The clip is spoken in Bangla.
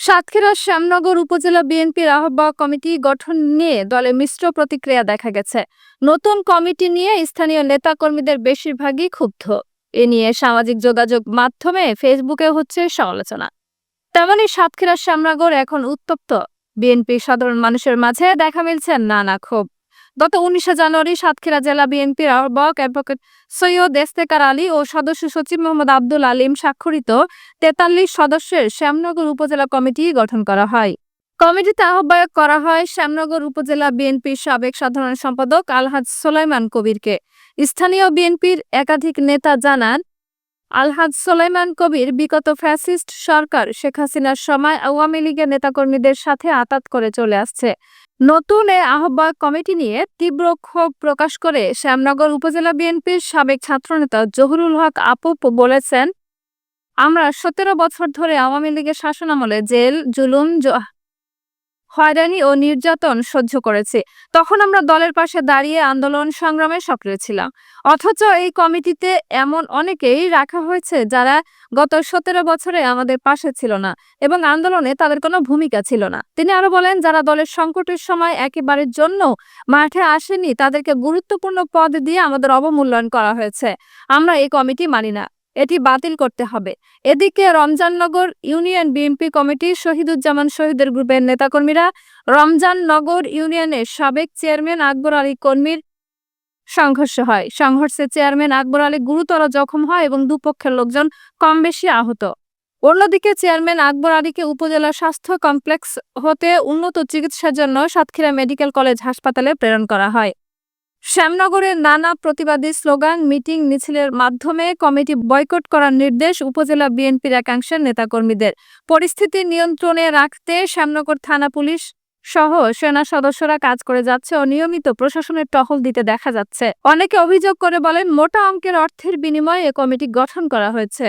সাতক্ষীরার শ্যামনগর উপজেলা বিএনপির আহ্বায়ক কমিটি গঠন নিয়ে দলে মিশ্র প্রতিক্রিয়া দেখা গেছে। নতুন কমিটি নিয়ে স্থানীয় নেতাকর্মীদের বেশিরভাগই ক্ষুব্ধ। এ নিয়ে সামাজিক যোগাযোগ মাধ্যমে ফেসবুকে হচ্ছে সমালোচনা। তেমনি সাতক্ষীরার শ্যামনগর এখন উত্তপ্ত। বিএনপি সাধারণ মানুষের মাঝে দেখা মিলছে নানা ক্ষোভ। গত 19 জানুয়ারি সাতক্ষীরা জেলা বিএনপির আহ্বায়ক অ্যাডভোকেট সৈয়দ ইফতেখার আলী ও সদস্য সচিব মোহাম্মদ আব্দুল আলিম স্বাক্ষরিত 43 সদস্যের শ্যামনগর উপজেলা কমিটি গঠন করা হয়। কমিটিতে আহ্বায়ক করা হয় শ্যামনগর উপজেলা বিএনপির সাবেক সাধারণ সম্পাদক আলহাজ সোলাইমান কবিরকে। স্থানীয় বিএনপির একাধিক নেতা জানান, আলহাজ সোলাইমান কবির বিগত ফ্যাসিস্ট সরকার শেখ হাসিনার সময় আওয়ামী লীগের নেতাকর্মীদের সাথে আঁতাত করে চলে আসছে। নতুন এ আহ্বায়ক কমিটি নিয়ে তীব্র ক্ষোভ প্রকাশ করে শ্যামনগর উপজেলা বিএনপির সাবেক ছাত্রনেতা জহুরুল হক আপু বলেছেন, আমরা 17 বছর ধরে আওয়ামী লীগের শাসনামলে জেল, জুলুম, হয়রানি ও নির্যাতন সহ্য করেছি। তখন আমরা দলের পাশে দাঁড়িয়ে আন্দোলন সংগ্রামে সক্রিয় ছিলাম। অথচ এই কমিটিতে এমন অনেকেই রাখা হয়েছে যারা গত 17 বছরে আমাদের পাশে ছিল না এবং আন্দোলনে তাদের কোনো ভূমিকা ছিল না। তিনি আরো বলেন, যারা দলের সংকটের সময় একেবারের জন্য মাঠে আসেনি তাদেরকে গুরুত্বপূর্ণ পদ দিয়ে আমাদের অবমূল্যায়ন করা হয়েছে। আমরা এই কমিটি মানি না, এটি বাতিল করতে হবে। এদিকে রমজাননগর ইউনিয়ন বিএনপি কমিটির শহীদুজ্জামান শহীদের গ্রুপের নেতাকর্মীরা রমজাননগর ইউনিয়নের সাবেক চেয়ারম্যান আকবর আলী কর্মীর সংঘর্ষ হয়। সংঘর্ষে চেয়ারম্যান আকবর আলী গুরুতর জখম হয় এবং দুপক্ষের লোকজন কম বেশি আহত। অন্যদিকে চেয়ারম্যান আকবর আলীকে উপজেলা স্বাস্থ্য কমপ্লেক্স হতে উন্নত চিকিৎসার জন্য সাতক্ষীরা মেডিকেল কলেজ হাসপাতালে প্রেরণ করা হয়। শ্যামনগরের নানা প্রতিবাদী স্লোগান, মিটিং, মিছিলের মাধ্যমে কমিটি বয়কট করার নির্দেশ উপজেলা বিএনপির একাংশের নেতাকর্মীদের। পরিস্থিতি নিয়ন্ত্রণে রাখতে শ্যামনগর থানা পুলিশ সহ সেনা সদস্যরা কাজ করে যাচ্ছে ও নিয়মিত প্রশাসনের টহল দিতে দেখা যাচ্ছে। অনেকে অভিযোগ করে বলেন, মোটা অঙ্কের অর্থের বিনিময়ে এ কমিটি গঠন করা হয়েছে।